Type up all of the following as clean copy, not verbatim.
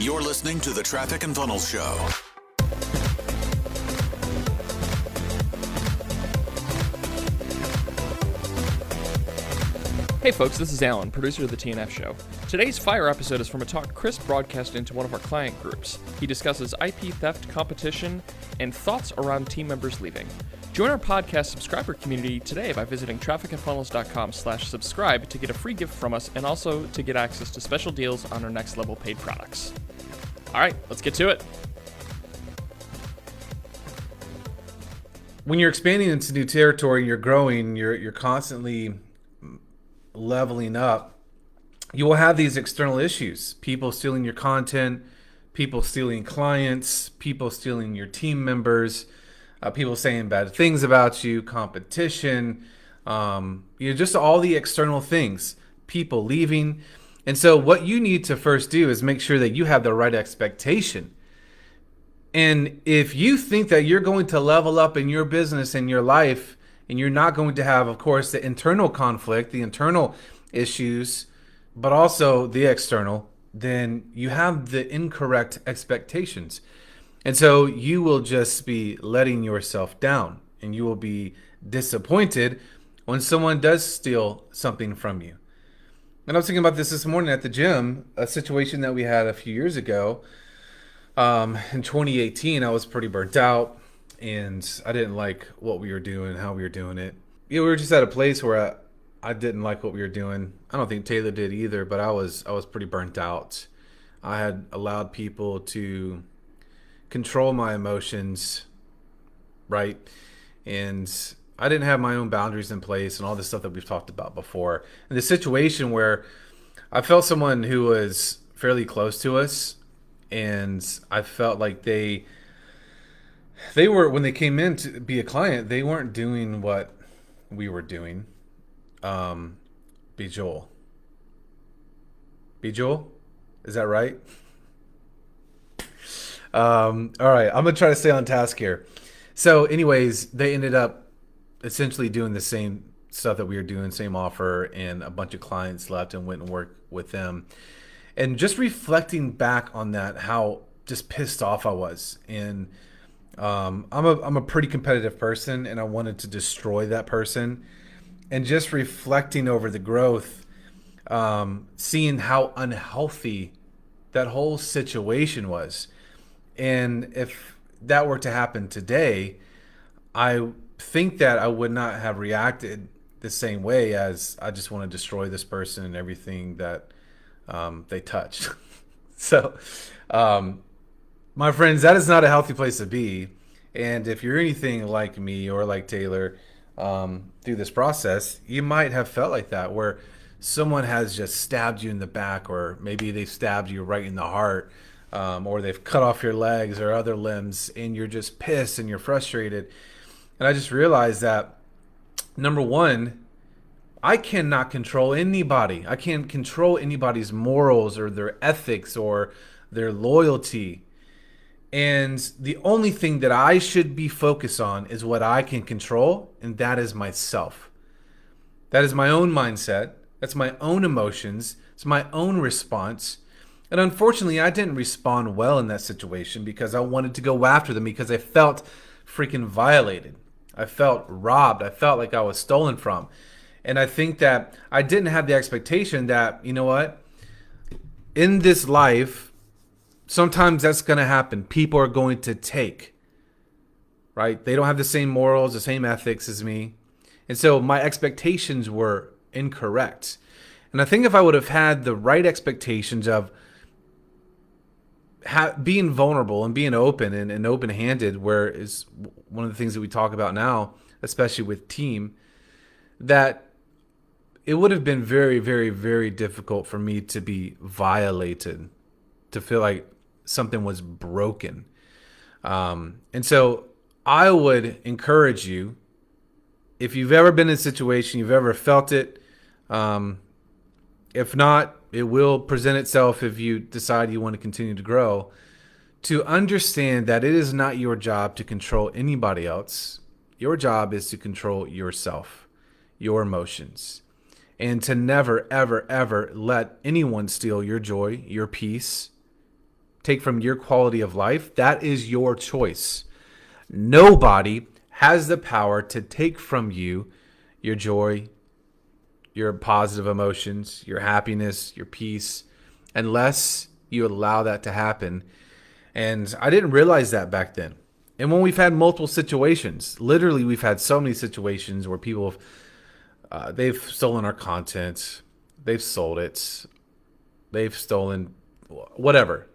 You're listening to the Traffic and Funnels Show. Hey folks, this is Alan, producer of the TNF Show. Today's Fire episode is from a talk Chris broadcast into one of our client groups. He discusses IP theft, competition, and thoughts around team members leaving. Join our podcast subscriber community today by visiting trafficandfunnels.com/subscribe to get a free gift from us and also to get access to special deals on our next level paid products. All right, let's get to it. When you're expanding into new territory, you're growing, you're constantly leveling up, you will have these external issues. People stealing your content, people stealing clients, people stealing your team members, people saying bad things about you, competition, just all the external things, people leaving. And so what you need to first do is make sure that you have the right expectation. And if you think that you're going to level up in your business and your life, and you're not going to have, of course, the internal conflict, the internal issues, but also the external, then you have the incorrect expectations. And so you will just be letting yourself down, and you will be disappointed when someone does steal something from you. And I was thinking about this morning at the gym, a situation that we had a few years ago. In 2018, I was pretty burnt out. And I didn't like what we were doing, how we were doing it. We were just at a place where I didn't like what we were doing. I don't think Taylor did either, but I was pretty burnt out. I had allowed people to control my emotions, right? And I didn't have my own boundaries in place and all this stuff that we've talked about before. And the situation where I felt someone who was fairly close to us, and I felt like they were, when they came in to be a client, they weren't doing what we were doing. Bejewel. Is that right? All right, I'm going to try to stay on task here. So anyways, they ended up essentially doing the same stuff that we were doing, same offer, and a bunch of clients left and went and worked with them. And just reflecting back on that, how just pissed off I was. And I'm a pretty competitive person, and I wanted to destroy that person. And just reflecting over the growth, seeing how unhealthy that whole situation was. And if that were to happen today, I think that I would not have reacted the same way, as I just want to destroy this person and everything that they touched. So, my friends, that is not a healthy place to be. And if you're anything like me or like Taylor through this process, you might have felt like that, where someone has just stabbed you in the back, or maybe they've stabbed you right in the heart, or they've cut off your legs or other limbs, and you're just pissed and you're frustrated. And I just realized that, number one, I cannot control anybody. I can't control anybody's morals or their ethics or their loyalty. And the only thing that I should be focused on is what I can control, and that is myself. That is my own mindset. That's my own emotions. It's my own response. And unfortunately, I didn't respond well in that situation because I wanted to go after them, because I felt freaking violated. I felt robbed. I felt like I was stolen from. And I think that I didn't have the expectation that, you know what, in this life, sometimes that's going to happen. People are going to take, right? They don't have the same morals, the same ethics as me. And so my expectations were incorrect. And I think if I would have had the right expectations of being vulnerable and being open and open-handed, where is one of the things that we talk about now, especially with team, that it would have been very, very, very difficult for me to be violated, to feel like something was broken. And so I would encourage you, if you've ever been in a situation, you've ever felt it, if not, it will present itself if you decide you want to continue to grow, to understand that it is not your job to control anybody else. Your job is to control yourself, your emotions, and to never, ever, ever let anyone steal your joy, your peace, take from your quality of life, that is your choice. Nobody has the power to take from you your joy, your positive emotions, your happiness, your peace, unless you allow that to happen. And I didn't realize that back then. And when we've had multiple situations, literally we've had so many situations where people have, they've stolen our content, they've sold it, they've stolen whatever.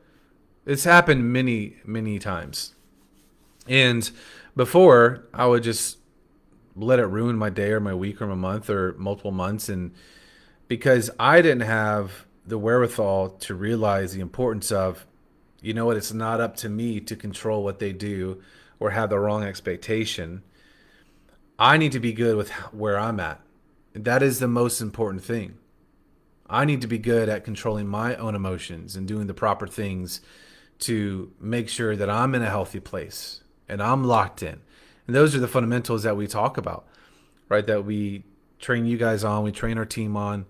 It's happened many, many times. And before, I would just let it ruin my day or my week or my month or multiple months. And because I didn't have the wherewithal to realize the importance of, you know what, it's not up to me to control what they do or have the wrong expectation. I need to be good with where I'm at. That is the most important thing. I need to be good at controlling my own emotions and doing the proper things to make sure that I'm in a healthy place and I'm locked in. And those are the fundamentals that we talk about, right? That we train you guys on, we train our team on.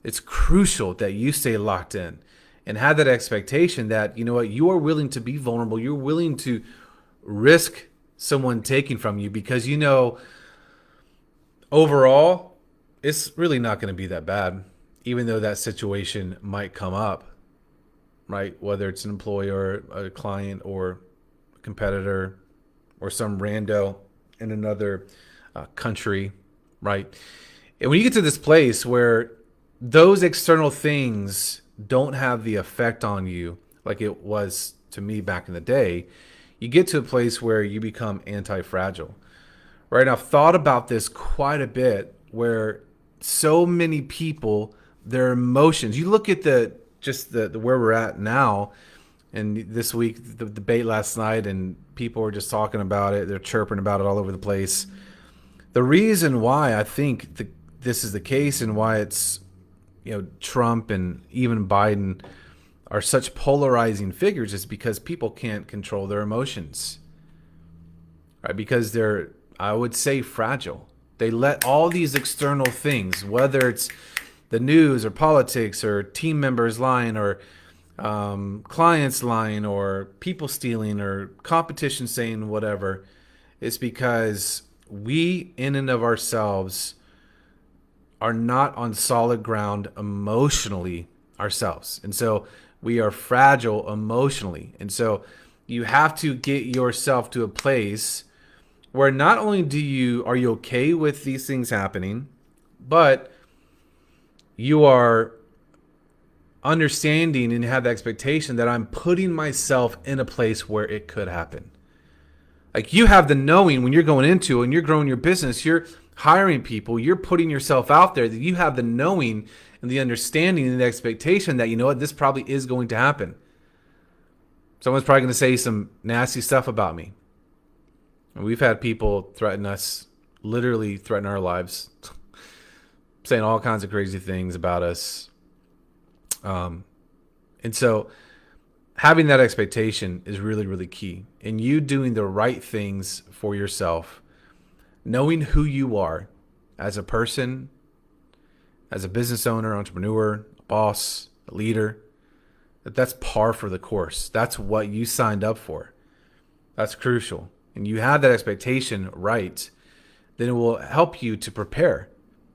It's crucial that you stay locked in and have that expectation that, you know what, you are willing to be vulnerable. You're willing to risk someone taking from you because you know overall it's really not going to be that bad, even though that situation might come up, right? Whether it's an employee or a client or a competitor or some rando in another country, right? And when you get to this place where those external things don't have the effect on you like it was to me back in the day, you get to a place where you become anti-fragile, right? And I've thought about this quite a bit where so many people, their emotions, you look at the where we're at now, and this week, the debate last night, and people were just talking about it. They're chirping about it all over the place. The reason why I think this is the case and why it's, you know, Trump and even Biden are such polarizing figures is because people can't control their emotions, right? Because they're, I would say, fragile. They let all these external things, whether it's the news or politics or team members lying or clients lying or people stealing or competition saying whatever, it's because we in and of ourselves are not on solid ground emotionally ourselves. And so we are fragile emotionally. And so you have to get yourself to a place where not only are you okay with these things happening, but you are understanding and have the expectation that I'm putting myself in a place where it could happen. Like you have the knowing when you're going into and you're growing your business, you're hiring people, you're putting yourself out there, that you have the knowing and the understanding and the expectation that, you know what, this probably is going to happen. Someone's probably going to say some nasty stuff about me. And we've had people threaten us, literally threaten our lives, saying all kinds of crazy things about us. And so having that expectation is really, really key. And you doing the right things for yourself, knowing who you are as a person, as a business owner, entrepreneur, a boss, a leader, that's par for the course. That's what you signed up for. That's crucial. And you have that expectation right, then it will help you to prepare.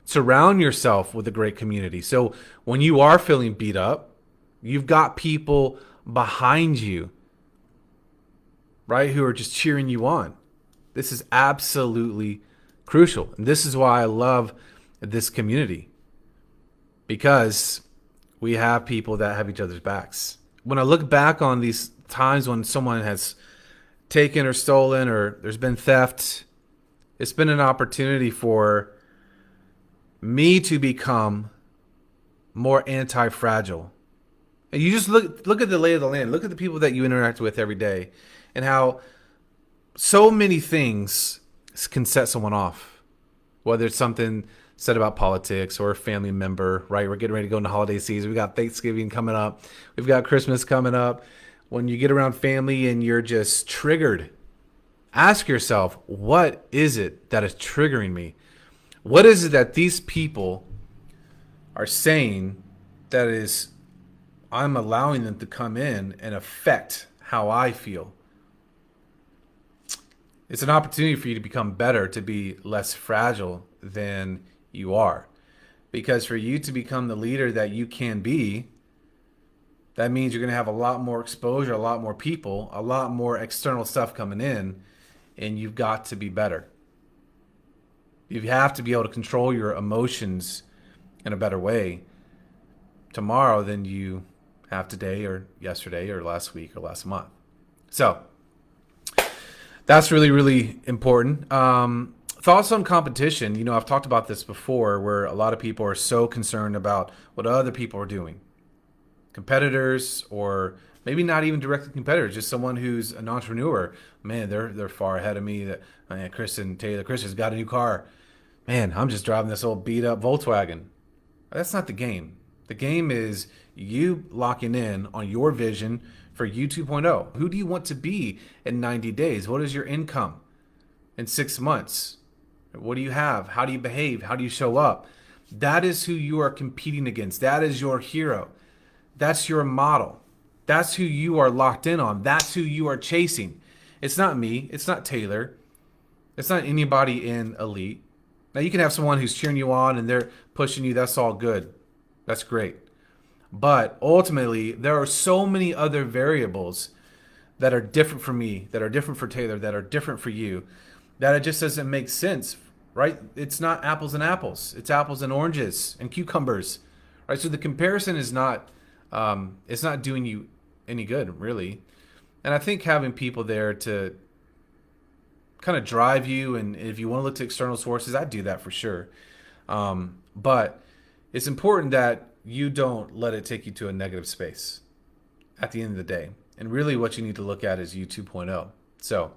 Surround yourself with a great community. So when you are feeling beat up, you've got people behind you, right, who are just cheering you on. This is absolutely crucial. And this is why I love this community, because we have people that have each other's backs. When I look back on these times when someone has taken or stolen or there's been theft, it's been an opportunity for me to become more anti-fragile. And you just look at the lay of the land. Look at the people that you interact with every day and how so many things can set someone off. Whether it's something said about politics or a family member, right? We're getting ready to go into holiday season. We got Thanksgiving coming up. We've got Christmas coming up. When you get around family and you're just triggered, ask yourself, what is it that is triggering me? What is it that these people are saying that is I'm allowing them to come in and affect how I feel. It's an opportunity for you to become better, to be less fragile than you are. Because for you to become the leader that you can be, that means you're going to have a lot more exposure, a lot more people, a lot more external stuff coming in, and you've got to be better. You have to be able to control your emotions in a better way tomorrow than you have today or yesterday or last week or last month. So that's really, really important. Thoughts on competition. You know, I've talked about this before, where a lot of people are so concerned about what other people are doing. Competitors, or maybe not even direct competitors, just someone who's an entrepreneur. Man, they're far ahead of me. That, man, Chris has got a new car. Man, I'm just driving this old beat up Volkswagen. That's not the game. The game is you locking in on your vision for you 2.0. Who do you want to be in 90 days? What is your income in 6 months? What do you have? How do you behave? How do you show up? That is who you are competing against. That is your hero. That's your model. That's who you are locked in on. That's who you are chasing. It's not me. It's not Taylor. It's not anybody in Elite. Now, you can have someone who's cheering you on and they're pushing you. That's all good. That's great. But ultimately, there are so many other variables that are different for me, that are different for Taylor, that are different for you, that it just doesn't make sense, right? It's not apples and apples. It's apples and oranges and cucumbers, right? So the comparison is not, it's not doing you any good, really. And I think having people there to kind of drive you, and if you want to look to external sources, I do that for sure. But it's important that you don't let it take you to a negative space at the end of the day. And really what you need to look at is you 2.0. So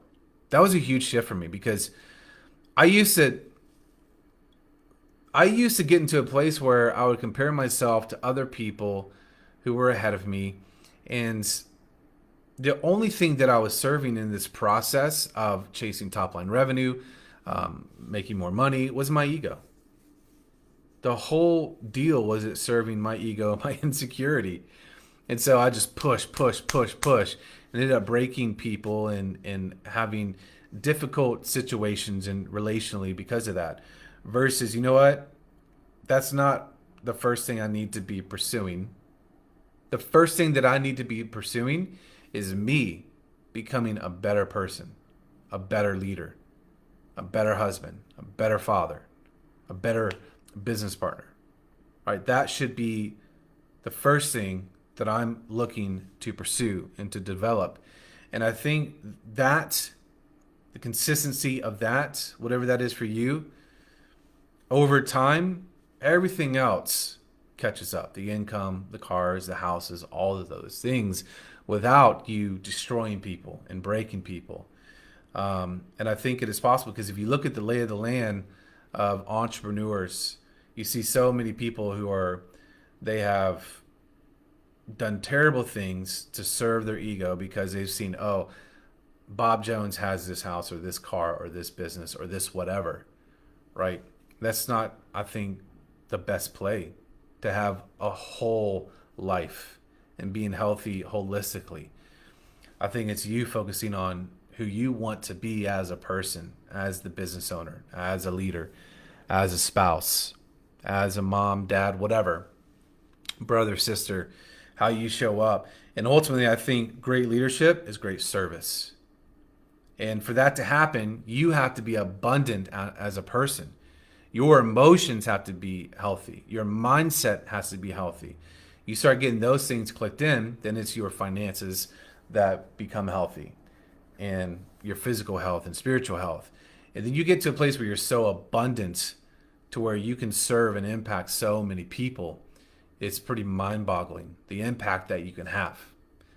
that was a huge shift for me, because I used to get into a place where I would compare myself to other people who were ahead of me. And the only thing that I was serving in this process of chasing top line revenue, making more money, was my ego. The whole deal was it serving my ego, my insecurity. And so I just push, and ended up breaking people and having difficult situations and relationally because of that. Versus, you know what? That's not the first thing I need to be pursuing. The first thing that I need to be pursuing is me becoming a better person, a better leader, a better husband, a better father, a better business partner, right? That should be the first thing that I'm looking to pursue and to develop. And I think that the consistency of that, whatever that is for you, over time, everything else catches up. The income, the cars, the houses, all of those things, without you destroying people and breaking people. And I think it is possible, because if you look at the lay of the land of entrepreneurs, you see so many people they have done terrible things to serve their ego, because they've seen, oh, Bob Jones has this house or this car or this business or this whatever, right? That's not, I think, the best play, to have a whole life and being healthy holistically. I think it's you focusing on who you want to be as a person, as the business owner, as a leader, as a spouse, as a mom, dad, whatever, brother, sister, how you show up. And ultimately, I think great leadership is great service. And for that to happen, you have to be abundant as a person. Your emotions have to be healthy. Your mindset has to be healthy. You start getting those things clicked in, then it's your finances that become healthy, and your physical health and spiritual health. And then you get to a place where you're so abundant to where you can serve and impact so many people. It's pretty mind-boggling, the impact that you can have.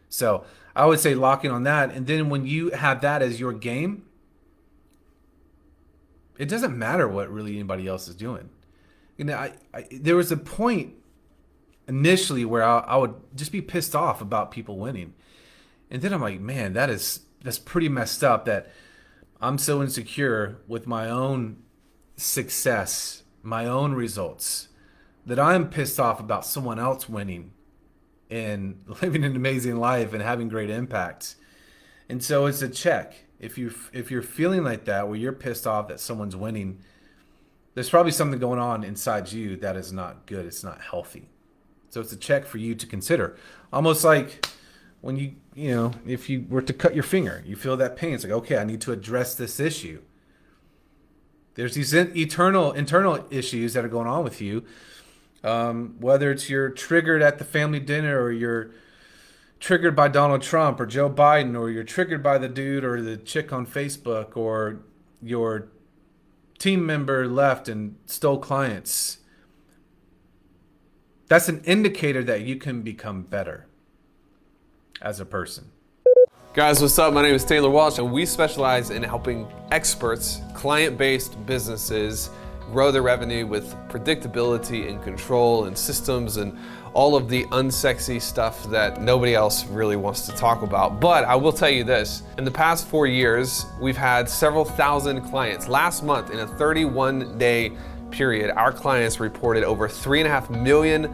So I would say locking on that. And then when you have that as your game, it doesn't matter what really anybody else is doing. You know, there was a point initially where I would just be pissed off about people winning. And then I'm like, man, that's pretty messed up, that I'm so insecure with my own success, my own results, that I'm pissed off about someone else winning and living an amazing life and having great impact. And so it's a check. If you're feeling like that, where you're pissed off that someone's winning, there's probably something going on inside you that is not good. It's not healthy. So it's a check for you to consider. Almost like when if you were to cut your finger, you feel that pain. It's like, okay, I need to address this issue. There's these internal issues that are going on with you. Whether it's you're triggered at the family dinner, or you're triggered by Donald Trump or Joe Biden, or you're triggered by the dude or the chick on Facebook, or your team member left and stole clients. That's an indicator that you can become better as a person. Guys, what's up? My name is Taylor Walsh, and we specialize in helping experts, client-based businesses grow their revenue with predictability and control and systems and all of the unsexy stuff that nobody else really wants to talk about. But I will tell you this, in the past 4 years, we've had several thousand clients. Last month, in a 31-day period, our clients reported over $3.5 million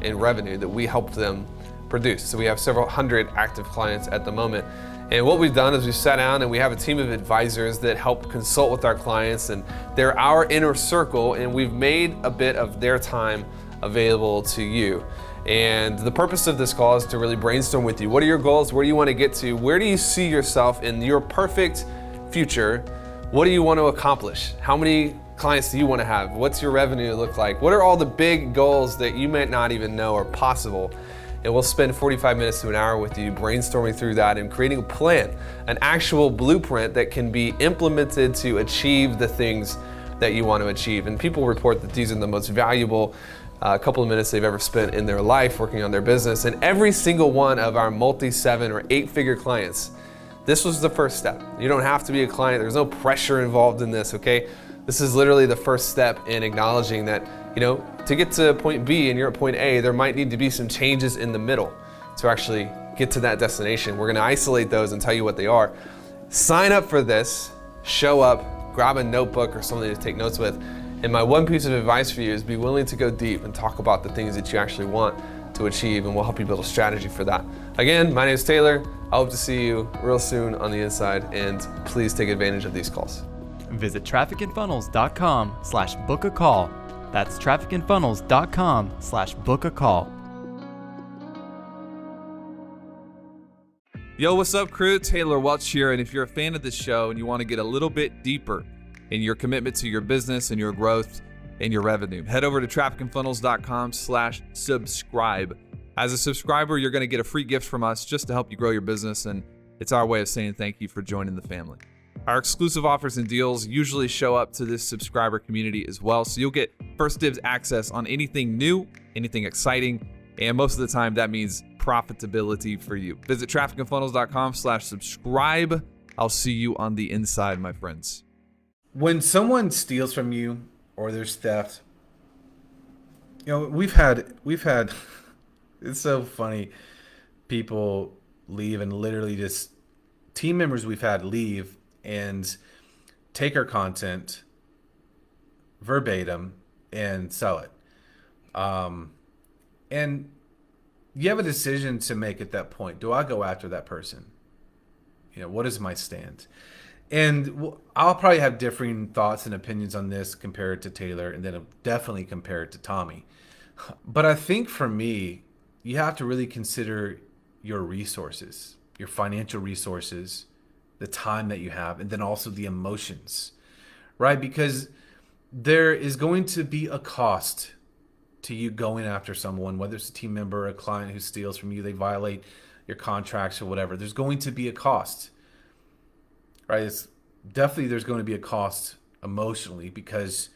in revenue that we helped them produce. So we have several hundred active clients at the moment. And what we've done is we've sat down and we have a team of advisors that help consult with our clients, and they're our inner circle, and we've made a bit of their time available to you. And the purpose of this call is to really brainstorm with you. What are your goals? Where do you want to get to? Where do you see yourself in your perfect future? What do you want to accomplish? How many clients do you want to have? What's your revenue look like? What are all the big goals that you might not even know are possible? And we'll spend 45 minutes to an hour with you brainstorming through that and creating a plan, an actual blueprint that can be implemented to achieve the things that you want to achieve. And people report that these are the most valuable couple of minutes they've ever spent in their life working on their business. And every single one of our multi-7 or 8-figure clients, this was the first step. You don't have to be a client. There's no pressure involved in this, okay? This is literally the first step in acknowledging that, to get to point B and you're at point A, there might need to be some changes in the middle to actually get to that destination. We're gonna isolate those and tell you what they are. Sign up for this, show up, grab a notebook or something to take notes with. And my one piece of advice for you is be willing to go deep and talk about the things that you actually want to achieve, and we'll help you build a strategy for that. Again, my name is Taylor. I hope to see you real soon on the inside, and please take advantage of these calls. Visit trafficandfunnels.com/book a call. That's trafficandfunnels.com/book a call. Yo, what's up, crew? Taylor Welch here, and if you're a fan of this show and you want to get a little bit deeper in your commitment to your business and your growth and your revenue, head over to trafficandfunnels.com/subscribe. As a subscriber, you're going to get a free gift from us just to help you grow your business, and it's our way of saying thank you for joining the family. Our exclusive offers and deals usually show up to this subscriber community as well, so you'll get first dibs access on anything new, anything exciting, and most of the time that means profitability for you. Visit trafficandfunnels.com/subscribe. I'll see you on the inside, my friends. When someone steals from you or there's theft, we've had it's so funny. People leave and literally just team members we've had leave and take our content verbatim and sell it. And you have a decision to make at that point. Do I go after that person? What is my stand? And I'll probably have differing thoughts and opinions on this compared to Taylor, and then definitely compared to Tommy. But I think for me, you have to really consider your resources, your financial resources, the time that you have, and then also the emotions, right? Because there is going to be a cost to you going after someone, whether it's a team member or a client who steals from you, they violate your contracts or whatever. There's going to be a cost, right? There's going to be a cost emotionally because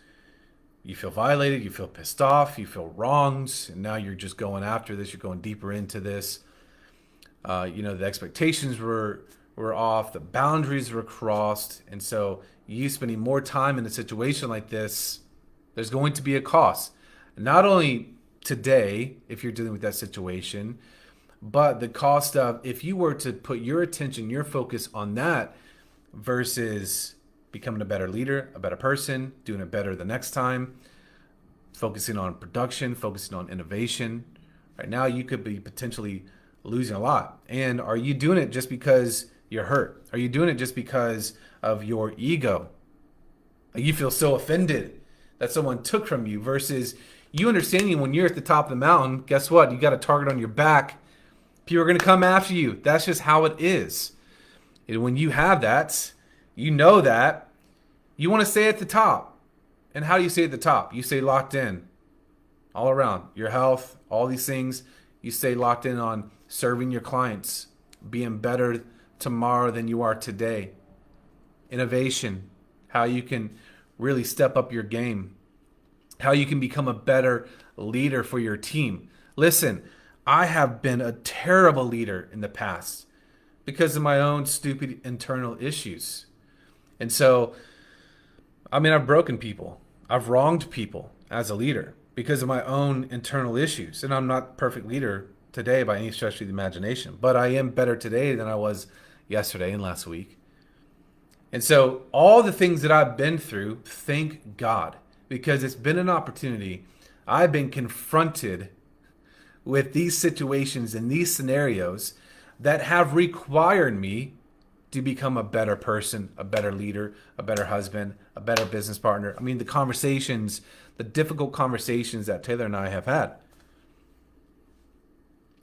you feel violated, you feel pissed off, you feel wronged, and now you're just going after this, you're going deeper into this. The expectations were off, the boundaries were crossed, and so you spending more time in a situation like this, there's going to be a cost. Not only today, if you're dealing with that situation, but the cost of if you were to put your attention, your focus on that versus becoming a better leader, a better person, doing it better the next time, focusing on production, focusing on innovation, Right now, you could be potentially losing a lot. And are you doing it just because you're hurt? Are you doing it just because of your ego? Like you feel so offended that someone took from you versus you understanding when you're at the top of the mountain, guess what? You got a target on your back. People are going to come after you. That's just how it is. And when you have that, you know that you want to stay at the top. And how do you stay at the top? You stay locked in all around your health, all these things. You stay locked in on serving your clients, being better tomorrow than you are today. Innovation, how you can really step up your game, how you can become a better leader for your team. Listen, I have been a terrible leader in the past because of my own stupid internal issues. And so, I've broken people. I've wronged people as a leader because of my own internal issues. And I'm not a perfect leader today by any stretch of the imagination, but I am better today than I was yesterday and last week. And so all the things that I've been through, thank God, because it's been an opportunity. I've been confronted with these situations and these scenarios that have required me to become a better person, a better leader, a better husband, a better business partner. The difficult conversations that Taylor and I have had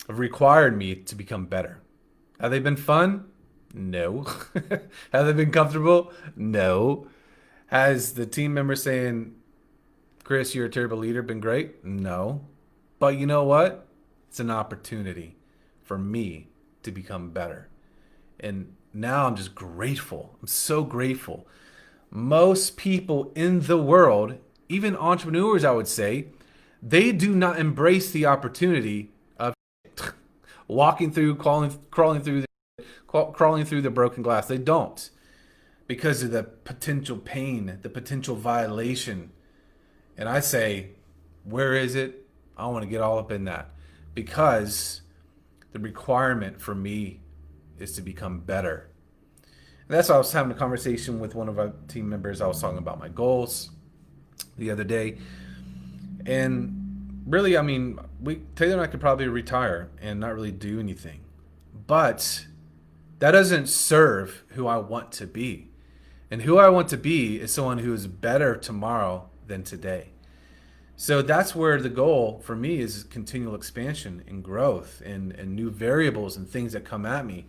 have required me to become better. Have they been fun? No. Have they been comfortable? No. Has the team member saying, Chris, you're a terrible leader, been great? No. But you know what? It's an opportunity for me to become better. And now I'm just grateful. I'm so grateful. Most people in the world, even entrepreneurs, I would say, they do not embrace the opportunity of walking through, crawling through the broken glass. They don't, because of the potential pain, the potential violation. And I say, where is it? I want to get all up in that, because the requirement for me is to become better. And that's why I was having a conversation with one of our team members. I was talking about my goals the other day. And really, Taylor and I could probably retire and not really do anything. But that doesn't serve who I want to be. And who I want to be is someone who is better tomorrow than today. So that's where the goal for me is continual expansion and growth and new variables and things that come at me,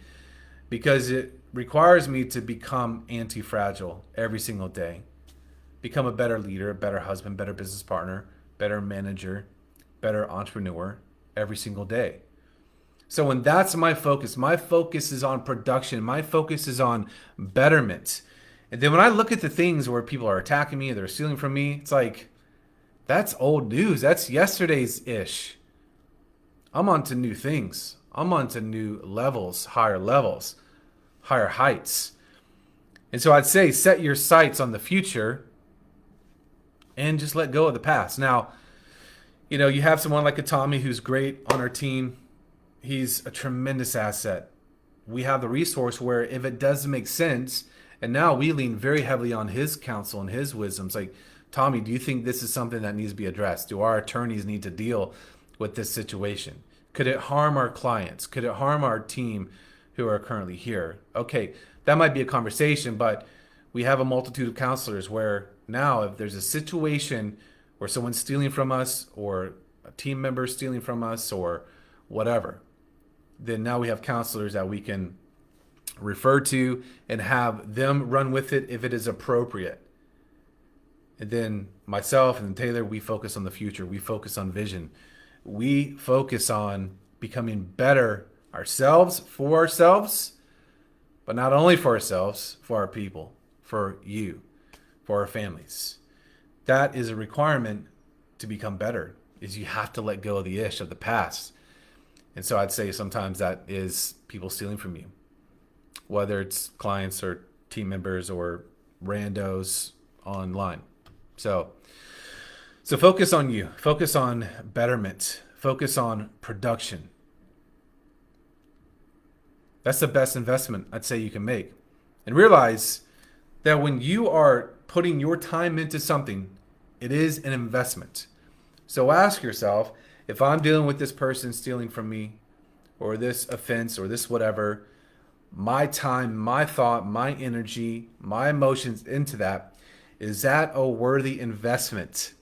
because it requires me to become anti-fragile every single day, become a better leader, a better husband, better business partner, better manager, better entrepreneur every single day. So when that's my focus is on production, my focus is on betterment. And then when I look at the things where people are attacking me, they're stealing from me, it's like, that's old news. That's yesterday's ish. I'm on to new things. I'm on to new levels, higher heights. And so I'd say set your sights on the future and just let go of the past. Now, you have someone like a Tommy who's great on our team. He's a tremendous asset. We have the resource where if it doesn't make sense, and now we lean very heavily on his counsel and his wisdom. It's like, Tommy, do you think this is something that needs to be addressed? Do our attorneys need to deal with this situation? Could it harm our clients? Could it harm our team who are currently here? Okay, that might be a conversation, but we have a multitude of counselors where now if there's a situation where someone's stealing from us or a team member stealing from us or whatever, then now we have counselors that we can refer to and have them run with it if it is appropriate. And then myself and Taylor, we focus on the future. We focus on vision. We focus on becoming better ourselves, for ourselves, but not only for ourselves, for our people, for you, for our families. That is a requirement to become better, is you have to let go of the ish of the past. And so I'd say sometimes that is people stealing from you, whether it's clients or team members or randos online. So focus on you, focus on betterment, focus on production. That's the best investment I'd say you can make. And realize that when you are putting your time into something, it is an investment. So ask yourself, if I'm dealing with this person stealing from me, or this offense, or this whatever, my time, my thought, my energy, my emotions into that, is that a worthy investment?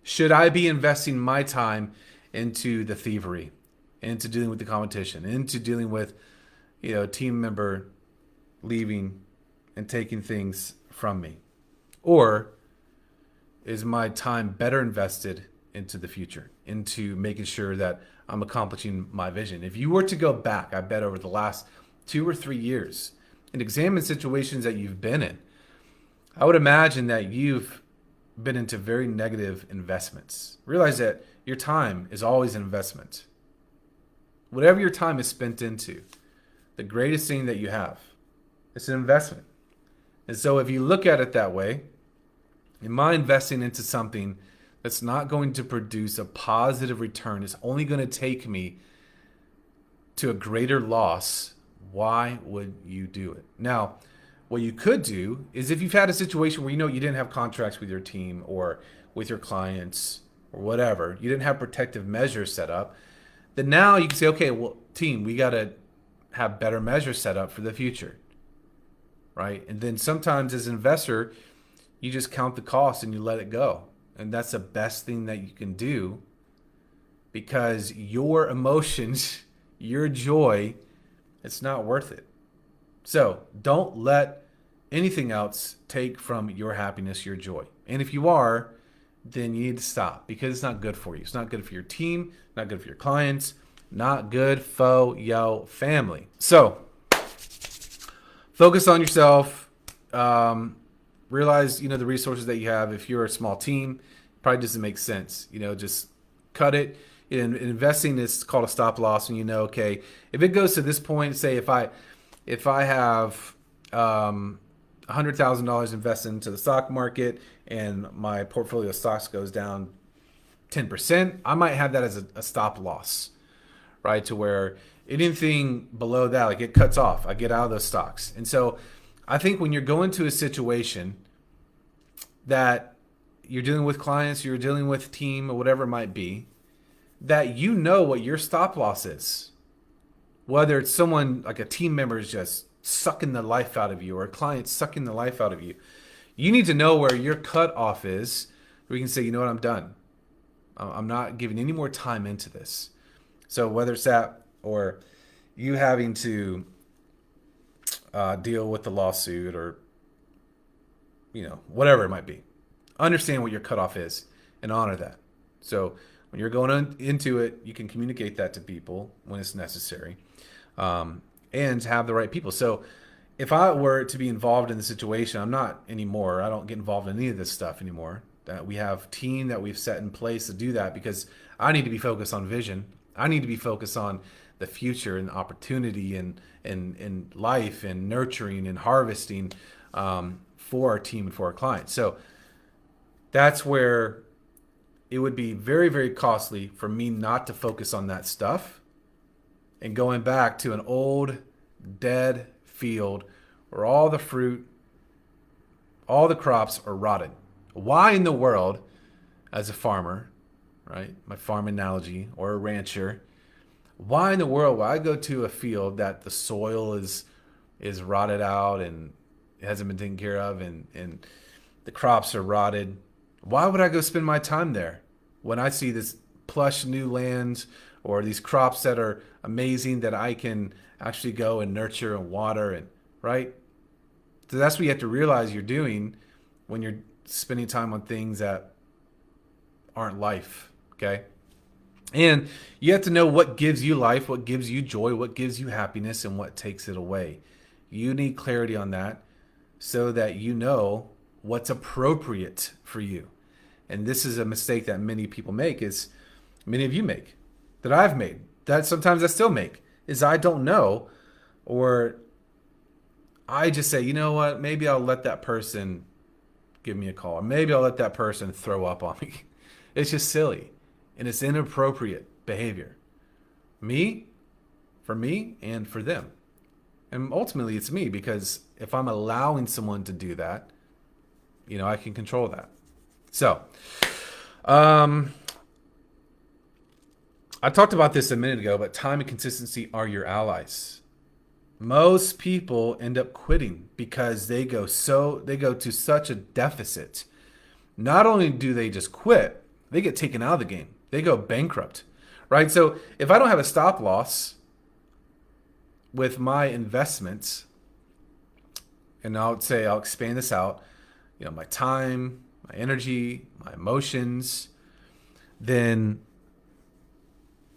Should I be investing my time into the thievery, into dealing with the competition, into dealing with, a team member leaving and taking things from me? Or is my time better invested into the future, into making sure that I'm accomplishing my vision? If you were to go back, I bet over the last 2 or 3 years and examine situations that you've been in, I would imagine that you've been into very negative investments. Realize that your time is always an investment. Whatever your time is spent into, the greatest thing that you have, it's an investment. And so if you look at it that way, am I investing into something that's not going to produce a positive return? It's only going to take me to a greater loss. Why would you do it? Now, what you could do is, if you've had a situation where you didn't have contracts with your team or with your clients or whatever, you didn't have protective measures set up, then now you can say, okay, well, team, we got to have better measures set up for the future, right? And then sometimes as an investor, you just count the cost and you let it go. And that's the best thing that you can do, because your emotions, your joy, it's not worth it. So don't let anything else take from your happiness, your joy. And if you are, then you need to stop, because it's not good for you. It's not good for your team, not good for your clients, not good for your family. So focus on yourself. Realize, the resources that you have. If you're a small team, it probably doesn't make sense. Just cut it. Investing is called a stop loss. And okay, if it goes to this point, say if I have $100,000 invested into the stock market and my portfolio of stocks goes down 10%, I might have that as a stop loss, right? To where anything below that, like, it cuts off. I get out of those stocks. And so I think when you're going to a situation that you're dealing with clients, you're dealing with team, or whatever it might be, that what your stop loss is. Whether it's someone like a team member is just sucking the life out of you, or a client sucking the life out of you. You need to know where your cutoff is, where you can say, what, I'm done. I'm not giving any more time into this. So whether it's that, or you having to deal with the lawsuit, or whatever it might be, understand what your cutoff is and honor that. So when you're going into it, you can communicate that to people when it's necessary, and have the right people. So if I were to be involved in the situation, I'm not anymore. I don't get involved in any of this stuff anymore. That we have team that we've set in place to do that, because I need to be focused on vision. I need to be focused on the future and opportunity and life and nurturing and harvesting for our team and for our clients. So that's where it would be very, very costly for me not to focus on that stuff and going back to an old, dead field where all the fruit, all the crops are rotted. Why in the world, as a farmer, right, my farm analogy, or a rancher, why in the world would I go to a field that the soil is rotted out and it hasn't been taken care of, and the crops are rotted? Why would I go spend my time there when I see this plush new land, or these crops that are amazing that I can actually go and nurture and water, and right? So that's what you have to realize you're doing when you're spending time on things that aren't life, okay? And you have to know what gives you life, what gives you joy, what gives you happiness, and what takes it away. You need clarity on that so that you know what's appropriate for you. And this is a mistake that many people make, is many of you make, that I've made, that sometimes I still make, is I don't know, or I just say, you know what, maybe I'll let that person give me a call, or maybe I'll let that person throw up on me. It's just silly, and it's inappropriate behavior. For me and for them. And ultimately it's me, because if I'm allowing someone to do that, I can control that. So, I talked about this a minute ago, but time and consistency are your allies. Most people end up quitting because they go to such a deficit. Not only do they just quit, they get taken out of the game. They go bankrupt, right? So if I don't have a stop loss with my investments, and I'll expand this out, my time, my energy, my emotions, then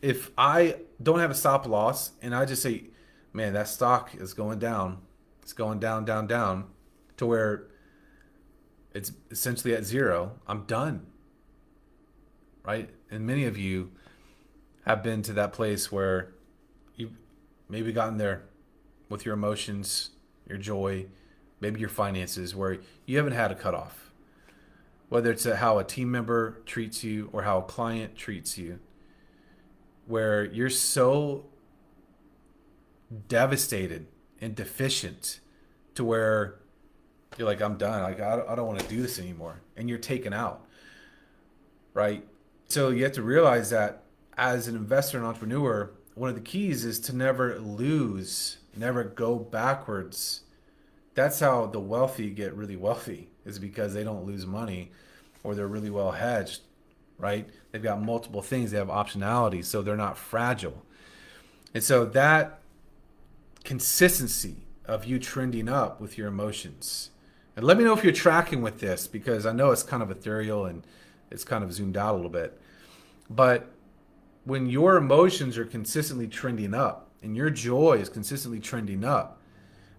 if I don't have a stop loss and I just say, man, that stock is going down, it's going down, down, down to where it's essentially at zero, I'm done, right? And many of you have been to that place where you've maybe gotten there with your emotions, your joy, maybe your finances, where you haven't had a cutoff. Whether it's how a team member treats you or how a client treats you, where you're so devastated and deficient to where you're like, I'm done. Like, I don't want to do this anymore. And you're taken out, right? So you have to realize that as an investor and entrepreneur, one of the keys is to never lose, never go backwards. That's how the wealthy get really wealthy, is because they don't lose money, or they're really well hedged, right? They've got multiple things. They have optionality, so they're not fragile. And so that consistency of you trending up with your emotions. And let me know if you're tracking with this, because I know it's kind of ethereal and it's kind of zoomed out a little bit. But when your emotions are consistently trending up and your joy is consistently trending up,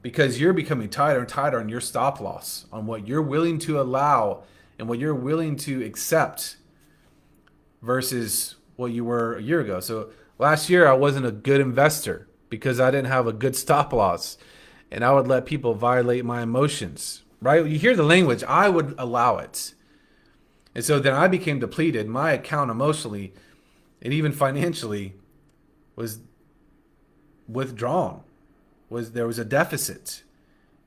because you're becoming tighter and tighter on your stop loss, on what you're willing to allow and what you're willing to accept versus what you were a year ago. So last year I wasn't a good investor because I didn't have a good stop loss, and I would let people violate my emotions, right? You hear the language, I would allow it. And so then I became depleted. My account emotionally and even financially was withdrawn. There was a deficit.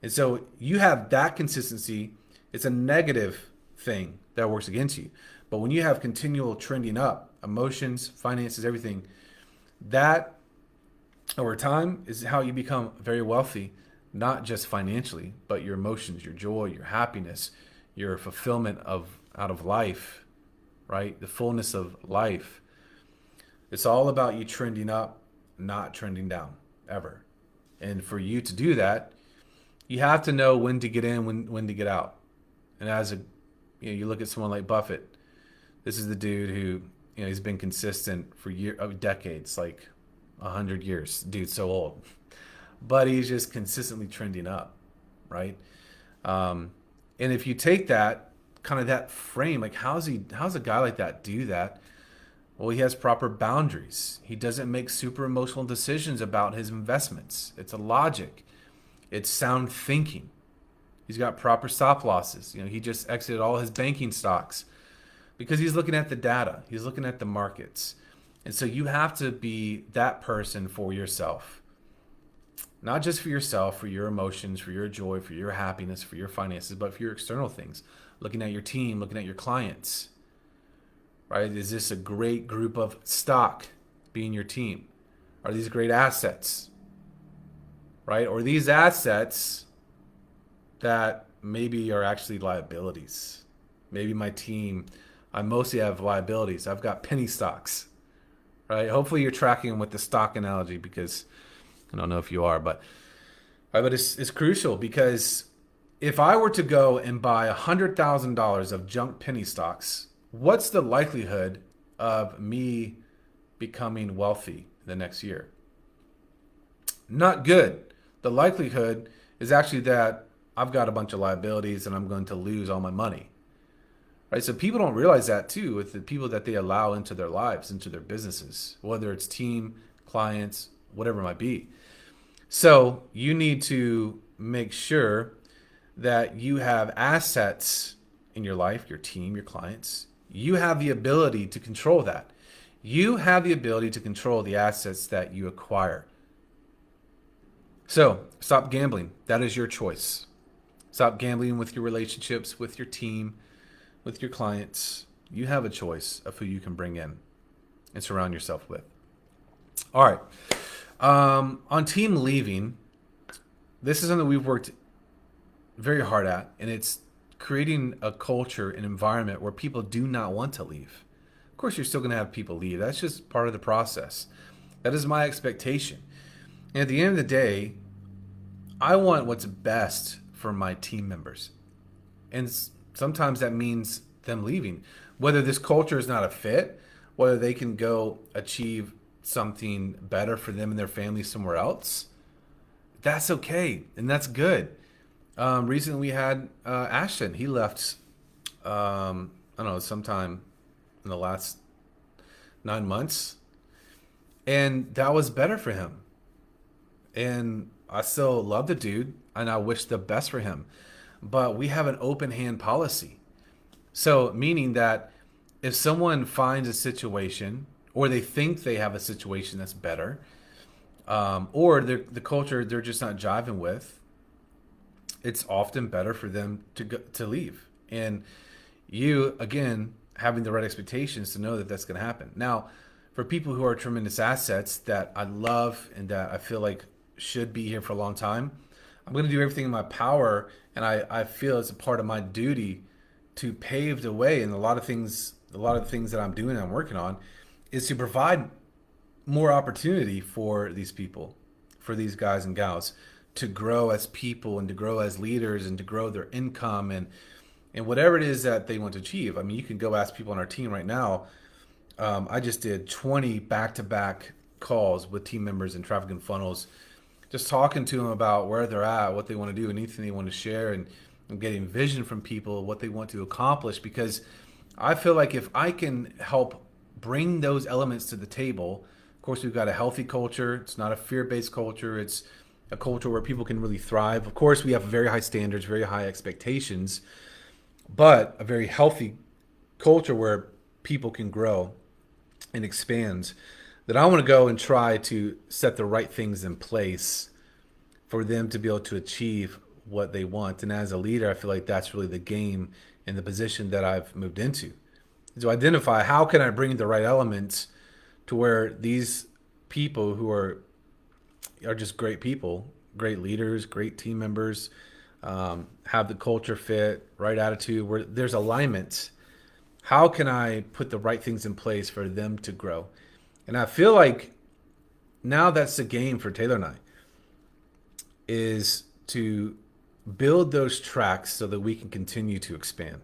And so you have that consistency. It's a negative thing that works against you. But when you have continual trending up, emotions, finances, everything, that over time is how you become very wealthy, not just financially, but your emotions, your joy, your happiness, your fulfillment out of life, right? The fullness of life. It's all about you trending up, not trending down, ever. And for you to do that, you have to know when to get in, when to get out. And as you look at someone like Buffett, this is the dude who, he's been consistent for decades, like 100 years. Dude's so old, but he's just consistently trending up, right? And if you take that kind of that frame, like how's a guy like that do that? Well, he has proper boundaries. He doesn't make super emotional decisions about his investments. It's a logic. It's sound thinking. He's got proper stop losses. He just exited all his banking stocks because he's looking at the data. He's looking at the markets. And so you have to be that person for yourself. Not just for yourself, for your emotions, for your joy, for your happiness, for your finances, but for your external things. Looking at your team, looking at your clients. Right? Is this a great group of stock being your team? Are these great assets? Right? Or these assets that maybe are actually liabilities? Maybe my team, I mostly have liabilities. I've got penny stocks. Right? Hopefully you're tracking with the stock analogy, because I don't know if you are, but it's crucial, because if I were to go and buy $100,000 of junk penny stocks, what's the likelihood of me becoming wealthy the next year? Not good. The likelihood is actually that I've got a bunch of liabilities and I'm going to lose all my money. Right? So people don't realize that too, with the people that they allow into their lives, into their businesses, whether it's team, clients, whatever it might be. So you need to make sure that you have assets in your life, your team, your clients. You have the ability to control that. You have the ability to control the assets that you acquire. So stop gambling. That is your choice. Stop gambling with your relationships, with your team, with your clients. You have a choice of who you can bring in and surround yourself with. All right. On team leaving, this is something we've worked very hard at, and it's creating a culture, an environment where people do not want to leave. Of course, you're still going to have people leave. That's just part of the process. That is my expectation. And at the end of the day, I want what's best for my team members. And sometimes that means them leaving. Whether this culture is not a fit, whether they can go achieve something better for them and their family somewhere else, that's okay. And that's good. Recently we had Ashton. He left, I don't know, sometime in the last 9 months. And that was better for him. And I still love the dude, and I wish the best for him. But we have an open hand policy. So meaning that if someone finds a situation, or they think they have a situation that's better, or the culture they're just not jiving with, it's often better for them to leave. And you, again, having the right expectations to know that that's going to happen. Now, for people who are tremendous assets that I love and that I feel like should be here for a long time, I'm going to do everything in my power, and I feel it's a part of my duty to pave the way. And a lot of the things that I'm doing and I'm working on is to provide more opportunity for these people, for these guys and gals, to grow as people and to grow as leaders and to grow their income and whatever it is that they want to achieve. I mean, you can go ask people on our team right now. I just did 20 back-to-back calls with team members in Traffic and Funnels, just talking to them about where they're at, what they want to do, anything they want to share, and getting vision from people, what they want to accomplish. Because I feel like if I can help bring those elements to the table, of course, we've got a healthy culture. It's not a fear-based culture. It's a culture where people can really thrive. Of course, we have very high standards, very high expectations, but a very healthy culture where people can grow and expand. That I want to go and try to set the right things in place for them to be able to achieve what they want. And as a leader, I feel like that's really the game and the position that I've moved into. To identify how can I bring the right elements to where these people who are just great people, great leaders, great team members, have the culture fit, right attitude, where there's alignment. How can I put the right things in place for them to grow? And I feel like now that's the game for Taylor and I, is to build those tracks so that we can continue to expand.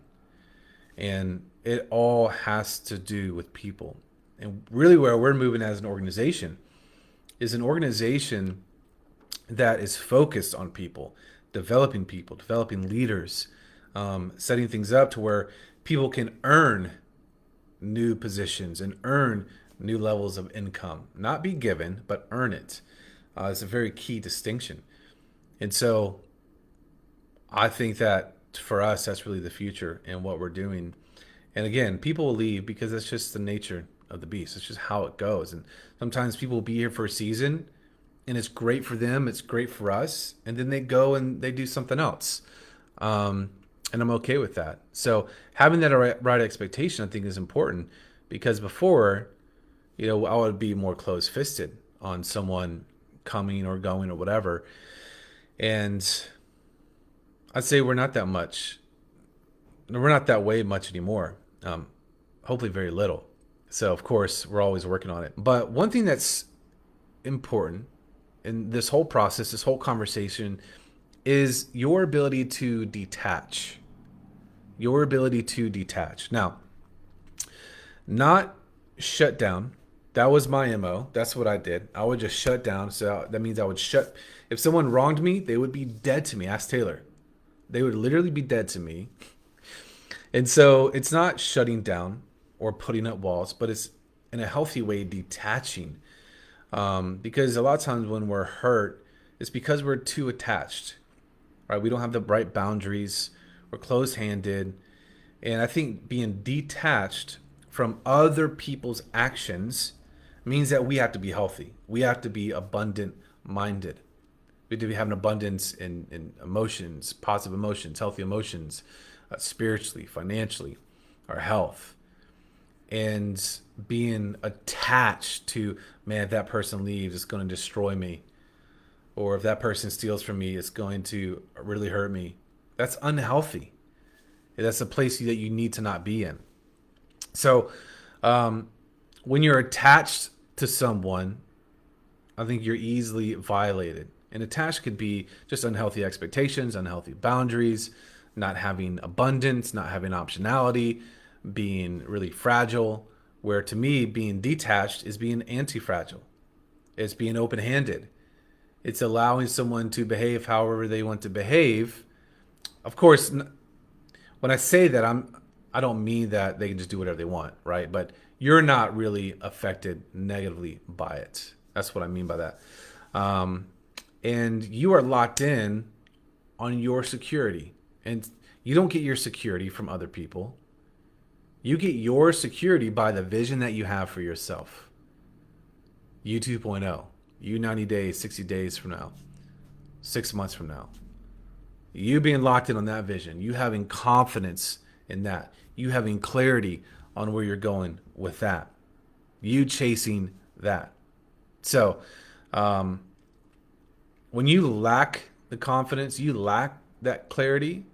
And it all has to do with people. And really where we're moving as an organization is an organization that is focused on people, developing leaders, setting things up to where people can earn new positions and earn new levels of income. Not be given, but earn it. It's a very key distinction. And so I think that for us, that's really the future and what we're doing. And again, people will leave because that's just the nature of the beast. It's just how it goes. And sometimes people will be here for a season and it's great for them. It's great for us. And then they go and they do something else. And I'm okay with that. So having that right expectation, I think, is important, because before, I would be more close-fisted on someone coming or going or whatever. And I'd say we're not that way much anymore. Hopefully very little. So of course we're always working on it. But one thing that's important in this whole process, this whole conversation, is your ability to detach. Your ability to detach. Now, not shut down. That was my MO. That's what I did. I would just shut down. So that means I would if someone wronged me, they would be dead to me. Ask Taylor. They would literally be dead to me. And so it's not shutting down or putting up walls, but it's in a healthy way detaching. Because a lot of times when we're hurt, it's because we're too attached, right? We don't have the right boundaries. We're closed-handed. And I think being detached from other people's actions means that we have to be healthy. We have to be abundant-minded. We have to have an abundance in emotions, positive emotions, healthy emotions, spiritually, financially, our health. and being attached to, man, if that person leaves, it's going to destroy me. Or if that person steals from me, it's going to really hurt me. That's unhealthy. That's a place that you need to not be in. So when you're attached to someone, I think you're easily violated. And attached could be just unhealthy expectations, unhealthy boundaries, not having abundance, not having optionality, being really fragile. Where to me, being detached is being anti-fragile. It's being open-handed. It's allowing someone to behave however they want to behave. Of course, when I say that, I don't mean that they can just do whatever they want, right? But you're not really affected negatively by it. That's what I mean by that. And you are locked in on your security. And you don't get your security from other people. You get your security by the vision that you have for yourself. You 2.0. You 90 days, 60 days from now. 6 months from now. You being locked in on that vision. You having confidence in that. You having clarity on where you're going with that. You chasing that. So, when you lack the confidence, you lack that clarity,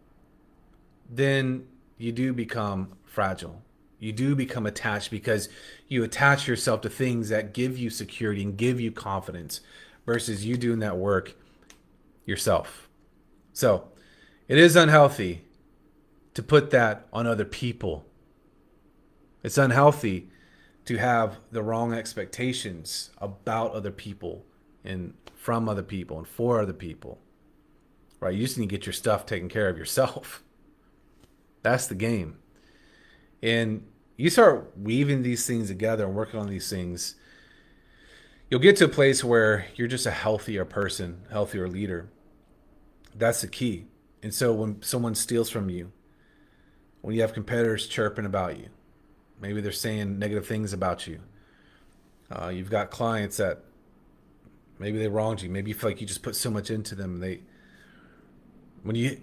then you do become fragile. You do become attached because you attach yourself to things that give you security and give you confidence versus you doing that work yourself. So it is unhealthy to put that on other people. It's unhealthy to have the wrong expectations about other people and from other people and for other people. Right? You just need to get your stuff taken care of yourself. That's the game. And you start weaving these things together and working on these things, you'll get to a place where you're just a healthier person, healthier leader. That's the key. And so when someone steals from you, when you have competitors chirping about you, maybe they're saying negative things about you. You've got clients that maybe they wronged you. Maybe you feel like you just put so much into them. When you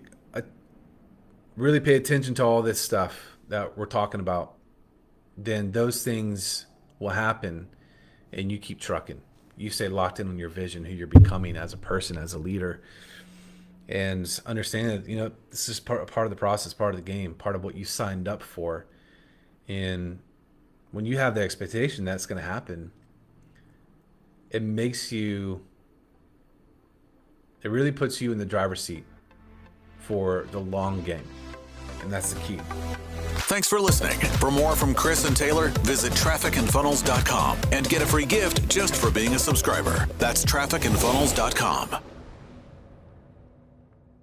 really pay attention to all this stuff that we're talking about, then those things will happen and you keep trucking. You stay locked in on your vision, who you're becoming as a person, as a leader, and understand that, this is part of the process, part of the game, part of what you signed up for. And when you have the expectation that's going to happen, it really puts you in the driver's seat for the long game. And that's the key. Thanks for listening. For more from Chris and Taylor, visit trafficandfunnels.com and get a free gift just for being a subscriber. That's trafficandfunnels.com.